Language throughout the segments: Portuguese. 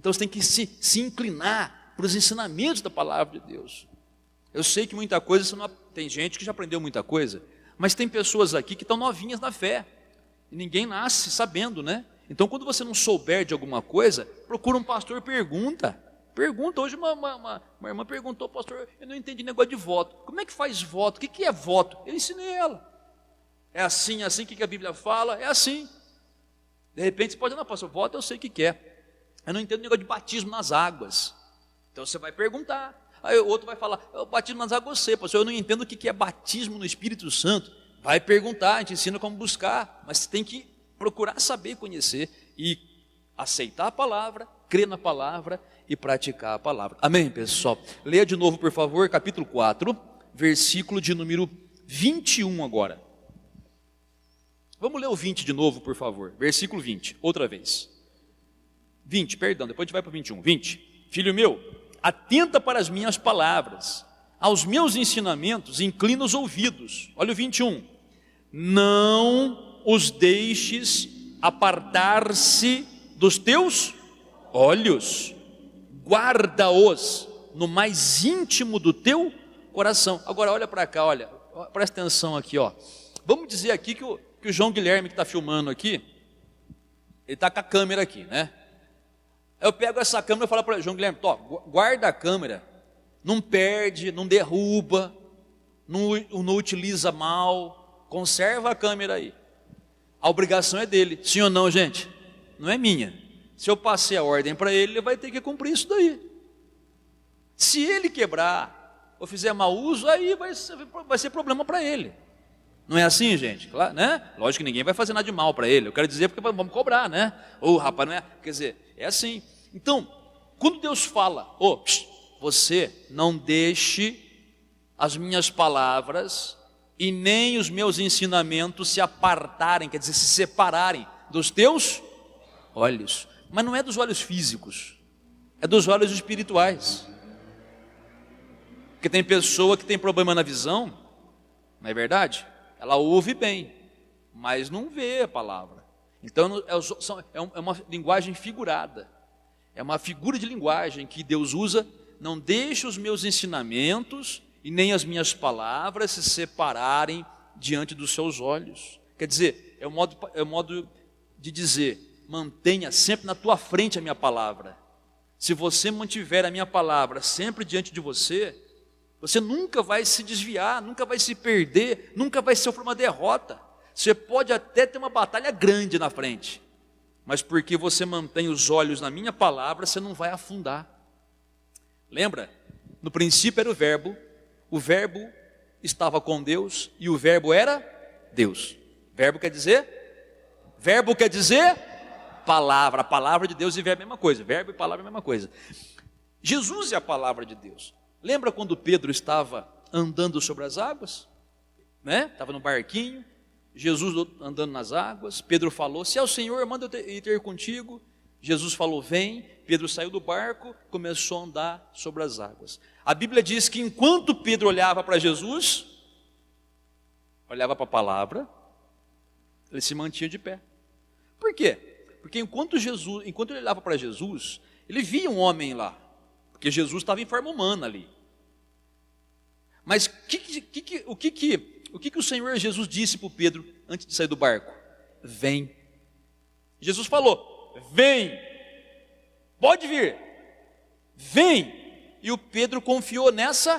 Então você tem que se inclinar para os ensinamentos da palavra de Deus. Eu sei que muita coisa, você não, tem gente que já aprendeu muita coisa, mas tem pessoas aqui que estão novinhas na fé, e ninguém nasce sabendo, né? Então quando você não souber de alguma coisa, procura um pastor, pergunta. Hoje uma irmã perguntou, pastor, eu não entendi negócio de voto. Como é que faz voto? O que é voto? Eu ensinei ela. É assim, o que a Bíblia fala? É assim. De repente você pode, não, pastor, voto eu sei o que é. Eu não entendo negócio de batismo nas águas. Então você vai perguntar. Aí o outro vai falar, eu batismo nas águas eu sei, pastor, eu não entendo o que é batismo no Espírito Santo. Vai perguntar, a gente ensina como buscar, mas você tem que procurar saber, conhecer e aceitar a palavra, crer na palavra e praticar a palavra. Amém, pessoal? Leia de novo, por favor, capítulo 4, versículo de número 21 agora. Vamos ler o 20 de novo, por favor. Versículo 20, outra vez. 20, perdão, depois a gente vai para o 21. 20. Filho meu, atenta para as minhas palavras, aos meus ensinamentos inclina os ouvidos. Olha o 21. Não os deixes apartar-se dos teus olhos, guarda-os no mais íntimo do teu coração. Agora olha para cá, olha, presta atenção aqui, ó. Vamos dizer aqui que o João Guilherme que está filmando aqui, ele está com a câmera aqui, né? Eu pego essa câmera e falo para o João Guilherme, guarda a câmera, não perde, não derruba, não utiliza mal, conserva a câmera aí. A obrigação é dele, sim ou não, gente? Não é minha. Se eu passei a ordem para ele, ele vai ter que cumprir isso daí. Se ele quebrar ou fizer mau uso, aí vai ser problema para ele. Não é assim, gente? Claro, né? Lógico que ninguém vai fazer nada de mal para ele. Eu quero dizer porque vamos cobrar, né? Ou rapaz, não é? Quer dizer, é assim. Então, quando Deus fala, você não deixe as minhas palavras e nem os meus ensinamentos se apartarem, quer dizer, se separarem dos teus olhos. Mas não é dos olhos físicos, é dos olhos espirituais. Porque tem pessoa que tem problema na visão, não é verdade? Ela ouve bem, mas não vê a palavra. Então é uma linguagem figurada. É uma figura de linguagem que Deus usa. Não deixe os meus ensinamentos e nem as minhas palavras se separarem diante dos seus olhos. Quer dizer, é o modo de dizer, mantenha sempre na tua frente a minha palavra. Se você mantiver a minha palavra sempre diante de você, você nunca vai se desviar, nunca vai se perder, nunca vai sofrer uma derrota. Você pode até ter uma batalha grande na frente, mas porque você mantém os olhos na minha palavra, você não vai afundar. Lembra? No princípio era o verbo estava com Deus e o verbo era Deus. Verbo quer dizer palavra. A palavra de Deus e verbo é a mesma coisa. Verbo e palavra é a mesma coisa. Jesus é a palavra de Deus. Lembra quando Pedro estava andando sobre as águas? Né? Estava no barquinho, Jesus andando nas águas, Pedro falou, se é o Senhor, manda eu ir ter contigo. Jesus falou, vem. Pedro saiu do barco, começou a andar sobre as águas. A Bíblia diz que enquanto Pedro olhava para Jesus, olhava para a palavra, ele se mantinha de pé. Por quê? Porque enquanto ele olhava para Jesus, ele via um homem lá, porque Jesus estava em forma humana ali. Mas o que o Senhor Jesus disse para o Pedro antes de sair do barco? Vem. Jesus falou, vem, pode vir, vem. E o Pedro confiou nessa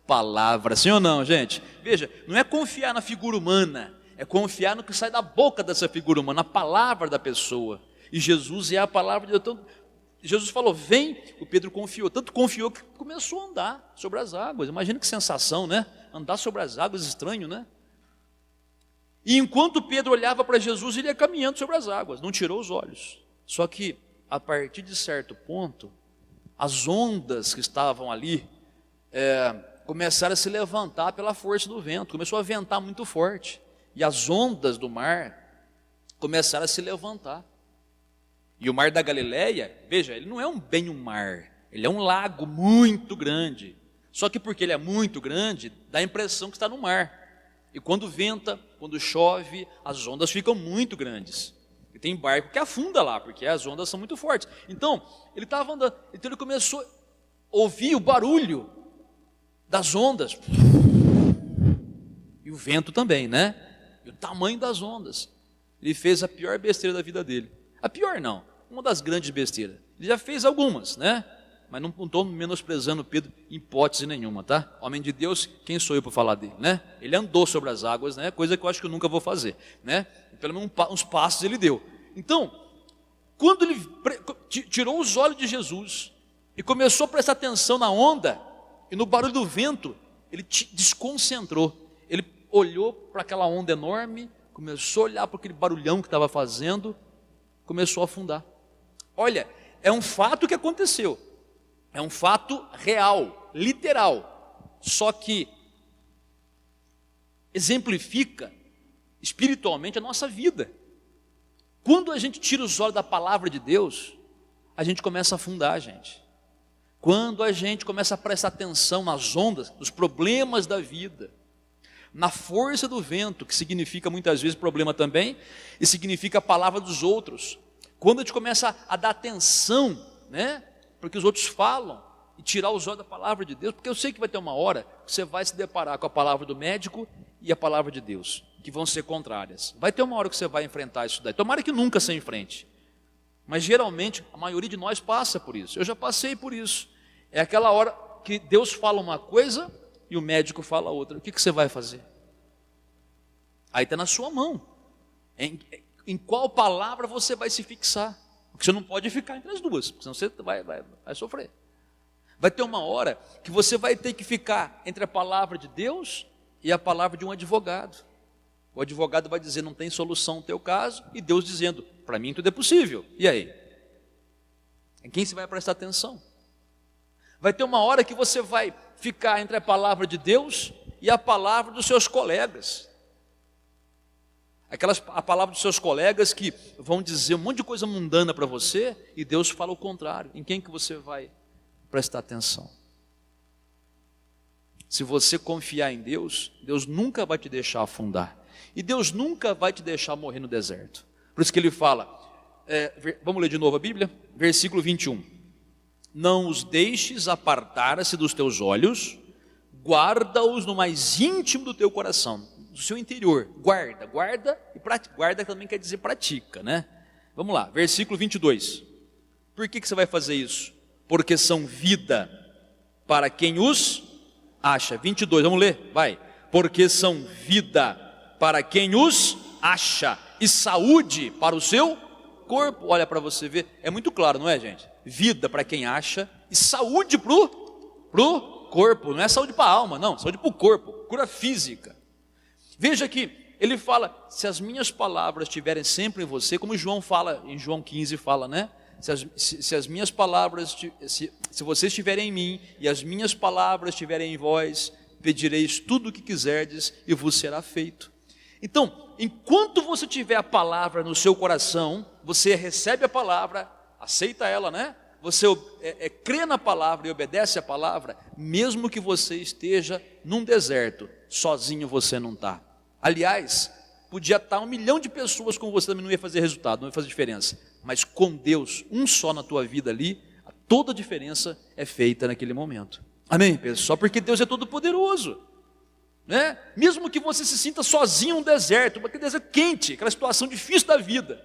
palavra, sim ou não, gente? Veja, não é confiar na figura humana, é confiar no que sai da boca dessa figura humana, na palavra da pessoa. E Jesus é a palavra de Deus. Então, Jesus falou, vem, o Pedro confiou, tanto confiou que começou a andar sobre as águas. Imagina que sensação, né? Andar sobre as águas, estranho, né? E enquanto Pedro olhava para Jesus, ele ia caminhando sobre as águas, não tirou os olhos. Só que, a partir de certo ponto, as ondas que estavam ali começaram a se levantar pela força do vento, começou a ventar muito forte. E as ondas do mar começaram a se levantar. E o mar da Galileia, veja, ele não é bem um mar, ele é um lago muito grande. Só que porque ele é muito grande, dá a impressão que está no mar. E quando venta, quando chove, as ondas ficam muito grandes. tem barco que afunda lá, porque as ondas são muito fortes. Então, ele estava andando, então ele começou a ouvir o barulho das ondas. E o vento também, né? E o tamanho das ondas. Ele fez a pior besteira da vida dele. A pior não, uma das grandes besteiras. Ele já fez algumas, né? Mas não estou menosprezando Pedro em hipótese nenhuma, tá? Homem de Deus, quem sou eu para falar dele, né? Ele andou sobre as águas, né? Coisa que eu acho que eu nunca vou fazer, né? Pelo menos uns passos ele deu. Então, quando ele tirou os olhos de Jesus e começou a prestar atenção na onda e no barulho do vento, ele desconcentrou. Ele olhou para aquela onda enorme, começou a olhar para aquele barulhão que estava fazendo, começou a afundar. Olha, é um fato que aconteceu. É um fato real, literal, só que exemplifica espiritualmente a nossa vida. Quando a gente tira os olhos da palavra de Deus, a gente começa a afundar, gente. Quando a gente começa a prestar atenção nas ondas, nos problemas da vida, na força do vento, que significa muitas vezes problema também, e significa a palavra dos outros. Quando a gente começa a dar atenção, né? Porque os outros falam, e tirar os olhos da palavra de Deus, porque eu sei que vai ter uma hora que você vai se deparar com a palavra do médico e a palavra de Deus, que vão ser contrárias. Vai ter uma hora que você vai enfrentar isso daí, tomara que nunca se enfrente, mas geralmente a maioria de nós passa por isso, eu já passei por isso. É aquela hora que Deus fala uma coisa e o médico fala outra, o que você vai fazer? Aí está na sua mão, em qual palavra você vai se fixar. Porque você não pode ficar entre as duas, porque senão você vai sofrer. Vai ter uma hora que você vai ter que ficar entre a palavra de Deus e a palavra de um advogado. O advogado vai dizer, não tem solução no teu caso, e Deus dizendo, para mim tudo é possível. E aí? Em quem você vai prestar atenção? Vai ter uma hora que você vai ficar entre a palavra de Deus e a palavra dos seus colegas. A palavra dos seus colegas que vão dizer um monte de coisa mundana para você, e Deus fala o contrário. Em quem que você vai prestar atenção? Se você confiar em Deus, Deus nunca vai te deixar afundar. E Deus nunca vai te deixar morrer no deserto. Por isso que ele fala, vamos ler de novo a Bíblia? Versículo 21. Não os deixes apartar-se dos teus olhos, guarda-os no mais íntimo do teu coração. Do seu interior, guarda e pratica. Guarda também quer dizer pratica, né? Vamos lá, versículo 22. Por que você vai fazer isso? Porque são vida para quem os acha. 22, vamos ler, vai. Porque são vida para quem os acha e saúde para o seu corpo. Olha para você ver, é muito claro, não é, gente? Vida para quem acha e saúde pro corpo. Não é saúde para a alma, não, saúde para o corpo, cura física. Veja que ele fala, se as minhas palavras estiverem sempre em você, como João fala, em João 15 fala, né? Se as minhas palavras, se vocês estiverem em mim e as minhas palavras estiverem em vós, pedireis tudo o que quiserdes e vos será feito. Então, enquanto você tiver a palavra no seu coração, você recebe a palavra, aceita ela, né? Você crê na palavra e obedece a palavra, mesmo que você esteja num deserto, sozinho você não está. Aliás, podia estar 1 milhão de pessoas com você, também não ia fazer resultado, não ia fazer diferença. Mas com Deus, um só na tua vida ali, toda a diferença é feita naquele momento. Amém, pessoal? Porque Deus é todo poderoso, né? Mesmo que você se sinta sozinho num deserto, aquele deserto quente, aquela situação difícil da vida,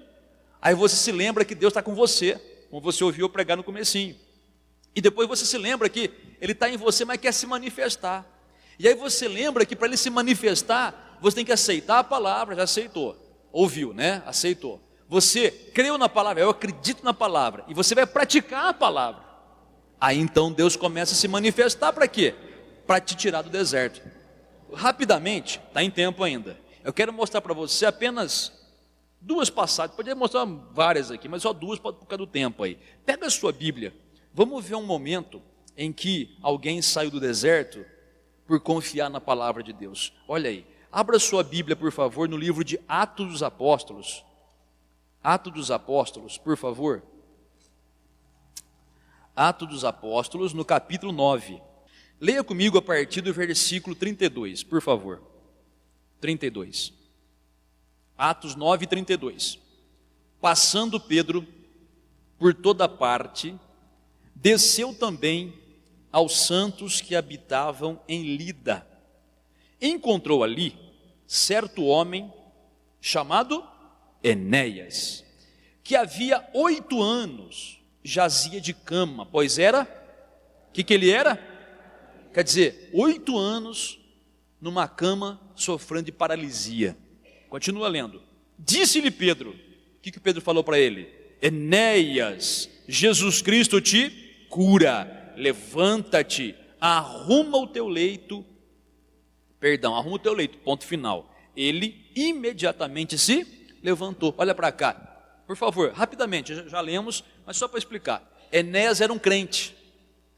aí você se lembra que Deus está com você, como você ouviu eu pregar no comecinho. E depois você se lembra que Ele está em você, mas quer se manifestar. E aí você lembra que para Ele se manifestar, você tem que aceitar a palavra, já aceitou. Ouviu, né? Aceitou. Você creu na palavra, eu acredito na palavra. E você vai praticar a palavra. Aí então Deus começa a se manifestar para quê? Para te tirar do deserto. Rapidamente, está em tempo ainda. Eu quero mostrar para você apenas 2 passagens. Poderia mostrar várias aqui, mas só 2 por causa do tempo aí. Pega a sua Bíblia. Vamos ver um momento em que alguém saiu do deserto por confiar na palavra de Deus. Olha aí. Abra sua Bíblia, por favor, no livro de Atos dos Apóstolos. Atos dos Apóstolos, por favor. Atos dos Apóstolos, no capítulo 9. Leia comigo a partir do versículo 32, por favor. 32. Atos 9, 32. Passando Pedro por toda parte, desceu também aos santos que habitavam em Lida. Encontrou ali certo homem chamado Enéas, que havia 8 anos jazia de cama, pois era, o que ele era? Quer dizer, 8 anos numa cama sofrendo de paralisia. Continua lendo. Disse-lhe Pedro, o que Pedro falou para ele? Enéas, Jesus Cristo te cura, levanta-te, arruma o teu leito, ponto final. Ele imediatamente se levantou. Olha para cá, por favor, rapidamente, já lemos, mas só para explicar. Enéas era um crente.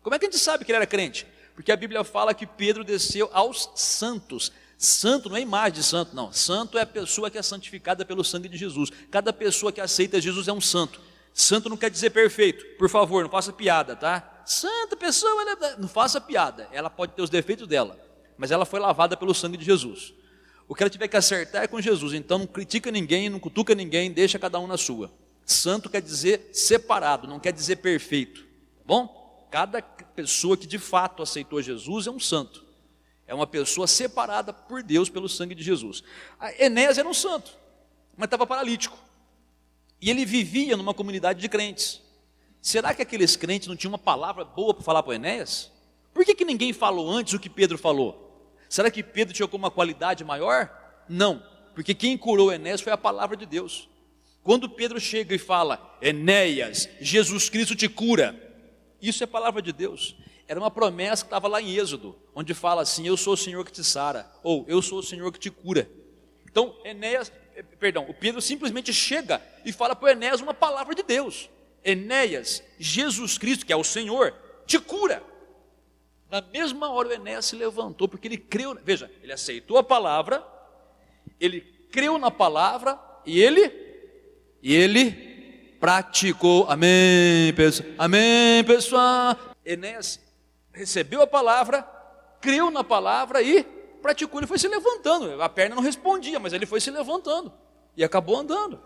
Como é que a gente sabe que ele era crente? Porque a Bíblia fala que Pedro desceu aos santos. Santo não é imagem de santo, não. Santo é a pessoa que é santificada pelo sangue de Jesus. Cada pessoa que aceita Jesus é um santo. Santo não quer dizer perfeito. Por favor, não faça piada, tá? Santa pessoa, não faça piada. Ela pode ter os defeitos dela, mas ela foi lavada pelo sangue de Jesus. O que ela tiver que acertar é com Jesus. Então não critica ninguém, não cutuca ninguém, deixa cada um na sua. Santo quer dizer separado, não quer dizer perfeito. Tá bom? Cada pessoa que de fato aceitou Jesus é um santo. É uma pessoa separada por Deus pelo sangue de Jesus. Enéas era um santo, mas estava paralítico. E ele vivia numa comunidade de crentes. Será que aqueles crentes não tinham uma palavra boa para falar para o Enéas? Por que ninguém falou antes o que Pedro falou? Será que Pedro tinha alguma qualidade maior? Não, porque quem curou Enéas foi a palavra de Deus. Quando Pedro chega e fala, Enéas, Jesus Cristo te cura, isso é palavra de Deus. Era uma promessa que estava lá em Êxodo, onde fala assim, eu sou o Senhor que te sara, ou eu sou o Senhor que te cura. Então, o Pedro simplesmente chega e fala para o Enéas uma palavra de Deus. Enéas, Jesus Cristo, que é o Senhor, te cura. Na mesma hora o Enéas se levantou, porque ele creu, veja, ele aceitou a palavra, ele creu na palavra e ele praticou. Amém, pessoal. Amém, pessoal. Enéas recebeu a palavra, creu na palavra e praticou. Ele foi se levantando. A perna não respondia, mas ele foi se levantando e acabou andando.